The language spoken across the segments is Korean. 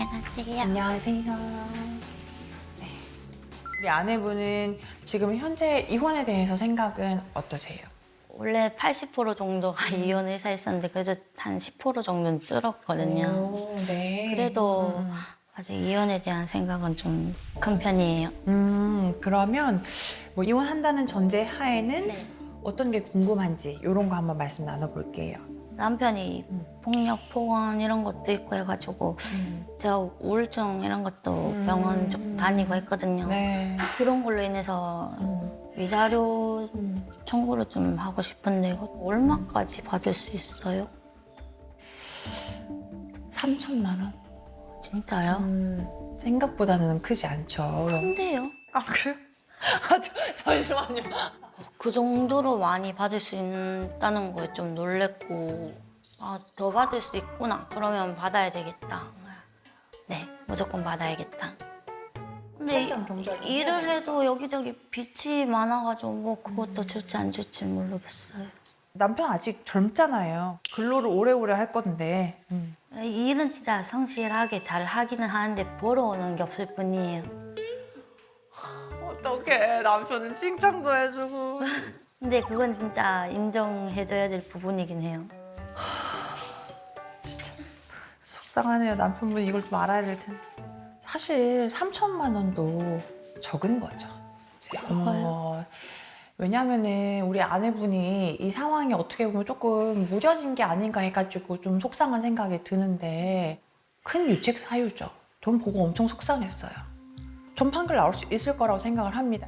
안녕하세요. 안녕하세요. 네. 우리 아내분은 지금 현재 이혼에 대해서 생각은 어떠세요? 원래 80% 정도가 이혼 의사였었는데 그래도 한 10% 정도는 줄었거든요. 오, 네. 그래도 아직 이혼에 대한 생각은 좀 큰 편이에요. 그러면 뭐 이혼한다는 전제 하에는 네. 어떤 게 궁금한지 이런 거 한번 말씀 나눠볼게요. 남편이 폭력, 폭언 이런 것도 있고 해가지고 제가 우울증 이런 것도 병원 좀 다니고 했거든요. 네. 그런 걸로 인해서 위자료 청구를 좀 하고 싶은데 이거 얼마까지 받을 수 있어요? 3천만 원? 진짜요? 생각보다는 크지 않죠. 큰데요? 아, 그래요? 잠시만요. 그 정도로 많이 받을 수 있다는 거에 좀 놀랬고 더 받을 수 있구나. 그러면 받아야 되겠다. 네, 무조건 받아야겠다. 근데 일을 해도 여기저기 빚이 많아가지고 뭐 그것도 줄지 안 줄지 모르겠어요. 남편 아직 젊잖아요. 근로를 오래오래 할 건데. 일은 진짜 성실하게 잘 하기는 하는데 벌어오는 게 없을 뿐이에요. 어떡해. 남편은 칭찬도 해주고. 근데 그건 진짜 인정해줘야 될 부분이긴 해요. 속상하네요. 남편분이 이걸 좀 알아야 될 텐데. 사실 3천만 원도 적은 거죠. 왜냐면은 우리 아내분이 이 상황이 어떻게 보면 조금 무뎌진 게 아닌가 해가지고 좀 속상한 생각이 드는데 큰 유책 사유죠. 전 보고 엄청 속상했어요. 전 판결 나올 수 있을 거라고 생각을 합니다.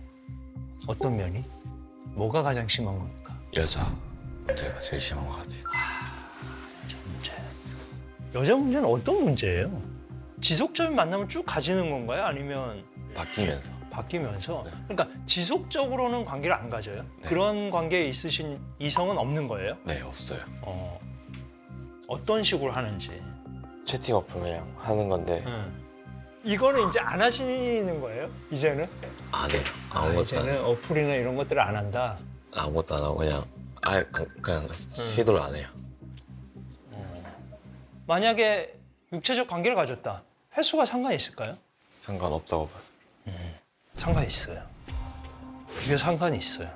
어떤 면이? 뭐가 가장 심한 겁니까? 여자 문제가 제일 심한 것 같아요. 여자 문제. 여자 문제는 어떤 문제예요? 지속적인 만남을 쭉 가지는 건가요? 아니면 바뀌면서 바뀌면서? 네. 그러니까 지속적으로는 관계를 안 가져요? 네. 그런 관계에 있으신 이성은 없는 거예요? 네 없어요. 어떤 식으로 하는지. 채팅 어플 그냥 하는 건데 이거는 이제 안 하시는 거예요? 이제는? 안 해요. 아무것도 안 이제는 해요. 어플이나 이런 것들을 안 한다? 아무것도 안 하고 그냥 그냥 시도를 안 해요. 만약에 육체적 관계를 가졌다. 횟수가 상관이 있을까요? 상관없다고 봐요. 상관이 있어요. 이게 상관이 있어요.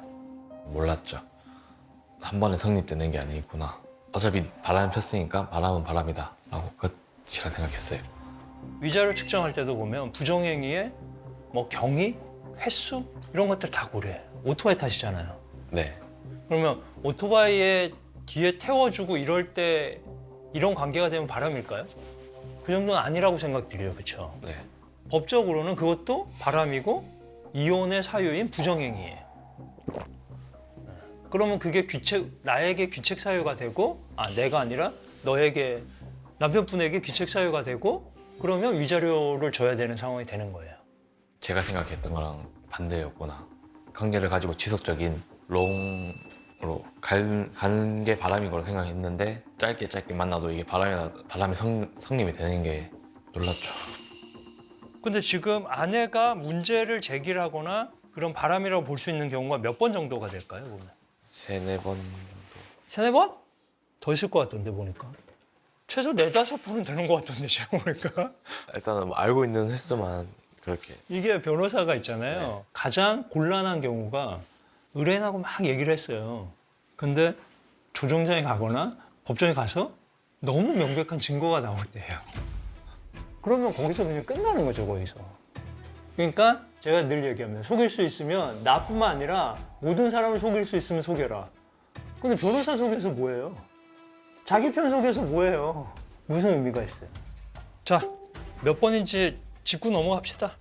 몰랐죠. 한 번에 성립되는 게 아니구나. 어차피 바람 폈으니까 바람은 바람이다 라고 끝이라 생각했어요. 위자료 측정할 때도 보면 부정행위의 뭐 경위, 횟수 이런 것들 다 고려해. 오토바이 타시잖아요. 네. 그러면 오토바이에 뒤에 태워주고 이럴 때 이런 관계가 되면 바람일까요? 그 정도는 아니라고 생각드려요. 그렇죠? 네. 법적으로는 그것도 바람이고 이혼의 사유인 부정행위예요. 그러면 그게 나에게 귀책 사유가 되고 내가 아니라 너에게 남편분에게 귀책 사유가 되고 그러면 위자료를 줘야 되는 상황이 되는 거예요. 제가 생각했던 거랑 반대였구나. 관계를 가지고 지속적인 롱으로 가는 게 바람인 걸로 생각했는데 짧게 만나도 이게 바람이 성립이 되는 게 놀랐죠. 근데 지금 아내가 문제를 제기하거나 그런 바람이라고 볼 수 있는 경우가 몇 번 정도가 될까요? 보면 3-4번 정도. 3-4번? 더 있을 것 같던데 보니까. 최소 4-5번은 되는 것 같던데 제가 보니까. 일단은 뭐 알고 있는 횟수만 그렇게. 이게 변호사가 있잖아요. 가장 곤란한 경우가 의뢰인하고 막 얘기를 했어요. 근데 조정장에 가거나 법정에 가서 너무 명백한 증거가 나올 때예요. 그러면 거기서 그냥 끝나는 거죠, 거기서. 그러니까 제가 늘 얘기합니다. 속일 수 있으면 나뿐만 아니라 모든 사람을 속일 수 있으면 속여라. 근데 변호사 속여서 뭐예요? 자기 편 속여서 뭐예요? 무슨 의미가 있어요? 자, 몇 번인지 짚고 넘어갑시다.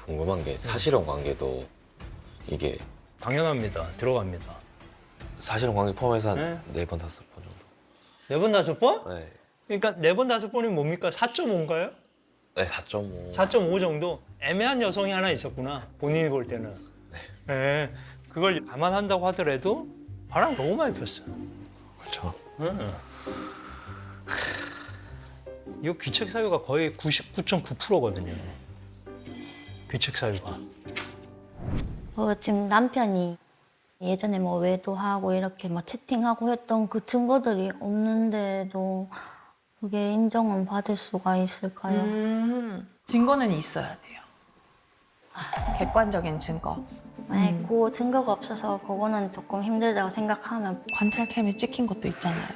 궁금한 게 사실혼 관계도 이게 당연합니다. 들어갑니다. 사실혼 관계 포함해서 한 네. 4번, 5번 정도. 4번, 5번? 네. 그러니까 4번, 5번이 뭡니까? 4.5인가요? 네, 4.5. 4.5 정도? 애매한 여성이 하나 있었구나. 본인이 볼 때는. 네. 그걸 감안한다고 하더라도 바람 너무 많이 폈어요. 그렇죠. 이거 귀책 사유가 거의 99.9%거든요. 귀책 사유가. 지금 남편이 예전에 뭐 외도하고 이렇게 막 채팅하고 했던 그 증거들이 없는데도 그게 인정은 받을 수가 있을까요? 증거는 있어야 돼요. 객관적인 증거. 네, 그 증거가 없어서 그거는 조금 힘들다고 생각하면 관찰캠에 찍힌 것도 있잖아요.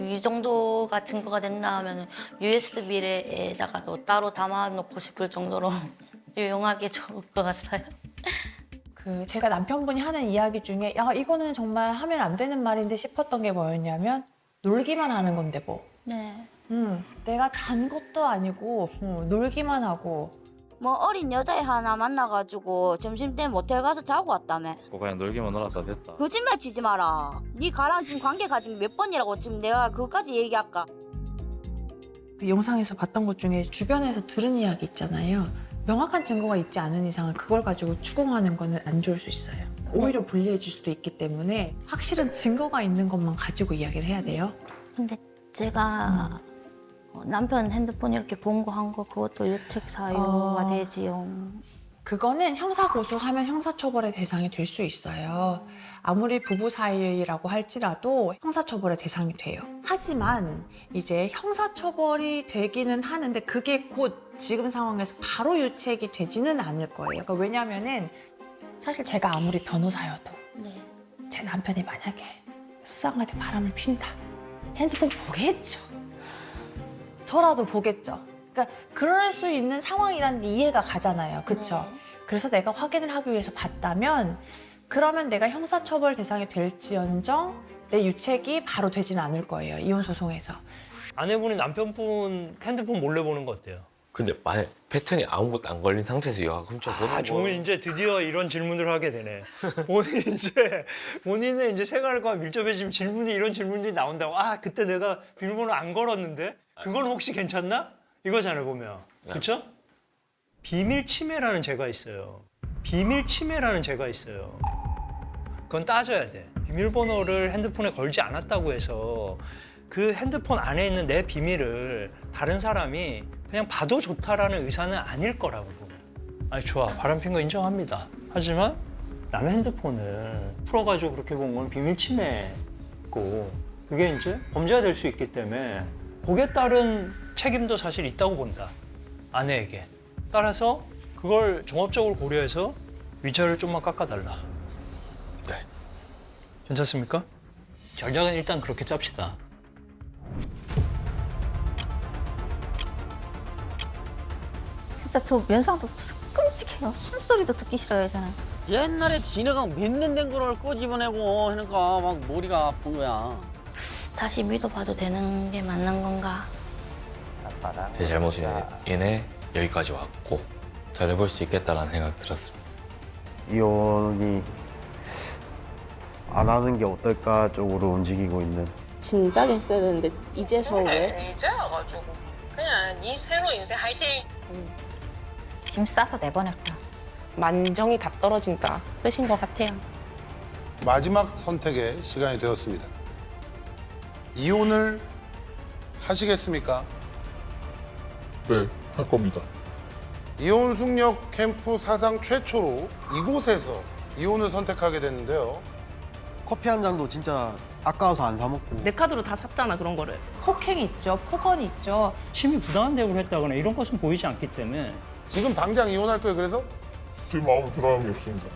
이 정도가 증거가 된다 하면 USB에다가도 따로 담아놓고 싶을 정도로 유용하게 좋을 것 같아요. 그 제가 남편분이 하는 이야기 중에 야 이거는 정말 하면 안 되는 말인데 싶었던 게 뭐였냐면 놀기만 하는 건데 뭐. 네. 내가 잔 것도 아니고 놀기만 하고 뭐 어린 여자애 하나 만나가지고 점심때 모텔 가서 자고 왔다며. 그냥 놀기만 놀았다 됐다. 거짓말 치지 마라. 네 가랑 지금 관계 가진 몇 번이라고 지금 내가 그것까지 얘기할까? 그 영상에서 봤던 것 중에 주변에서 들은 이야기 있잖아요. 명확한 증거가 있지 않은 이상은 그걸 가지고 추궁하는 거는 안 좋을 수 있어요. 오히려 불리해질 수도 있기 때문에 확실한 증거가 있는 것만 가지고 이야기를 해야 돼요. 근데 제가 남편 핸드폰 이렇게 본 거 한 거 그것도 유책 사유가 되지요. 그거는 형사 고소하면 형사처벌의 대상이 될 수 있어요. 아무리 부부 사이라고 할지라도 형사처벌의 대상이 돼요. 하지만 이제 형사처벌이 되기는 하는데 그게 곧 지금 상황에서 바로 유책이 되지는 않을 거예요. 그러니까 왜냐면은 사실 제가 아무리 변호사여도 네. 제 남편이 만약에 수상하게 바람을 핀다. 핸드폰 보겠죠. 저라도 보겠죠. 그러니까 그럴 수 있는 상황이라는 이해가 가잖아요. 그렇죠? 그래서 내가 확인을 하기 위해서 봤다면 그러면 내가 형사처벌 대상이 될지언정 내 유책이 바로 되지는 않을 거예요. 이혼 소송에서. 아내분이 남편분 핸드폰 몰래 보는 거 어때요? 근데 만약 패턴이 아무것도 안 걸린 상태에서 이거 훔쳐보는 거 종은 이제 드디어 이런 질문을 하게 되네. 본인의 이제 생활과 밀접해지면 이런 질문들이 나온다고. 아 그때 내가 비밀번호 안 걸었는데 그건 혹시 괜찮나? 이거잖아요 보면. 그렇죠? 비밀 침해라는 죄가 있어요. 비밀 침해라는 죄가 있어요. 그건 따져야 돼. 비밀번호를 핸드폰에 걸지 않았다고 해서 그 핸드폰 안에 있는 내 비밀을 다른 사람이 그냥 봐도 좋다라는 의사는 아닐 거라고 보면. 아니 좋아, 바람핀 거 인정합니다. 하지만 남의 핸드폰을 풀어가지고 그렇게 본 건 비밀 침해고 그게 이제 범죄가 될 수 있기 때문에 거기에 따른 책임도 사실 있다고 본다. 아내에게. 따라서 그걸 종합적으로 고려해서 위자료를 좀만 깎아달라. 네. 괜찮습니까? 전략은 일단 그렇게 짭시다. 진짜 저 면상도 끔찍해요. 숨소리도 듣기 싫어요, 저는. 옛날에 지네가 몇 년 된 거를 꼬집어내고 하니까 막 머리가 아픈 거야. 다시 믿어봐도 되는 게 맞는 건가? 제 잘못으로 인해 여기까지 왔고 잘해볼 수 있겠다라는 생각 들었습니다. 이혼이 안 하는 게 어떨까 쪽으로 움직이고 있는. 진작에 했어야 되는데 이제서 왜? 이제 와가지고 그냥 네 새로운 인생 화이팅! 짐 싸서 내보낼 거야. 만정이 다 떨어진다 뜻인 것 같아요. 마지막 선택의 시간이 되었습니다. 이혼을 하시겠습니까? 네, 할 겁니다. 이혼 숙녀 캠프 사상 최초로 이곳에서 이혼을 선택하게 됐는데요. 커피 한 잔도 진짜 아까워서 안 사 먹고. 내 카드로 다 샀잖아 그런 거를. 폭행이 있죠. 폭언이 있죠. 심히 부당한 대우를 했다거나 이런 것은 보이지 않기 때문에 지금 당장 이혼할 거예요. 그래서 제 마음에 변함이 없습니다.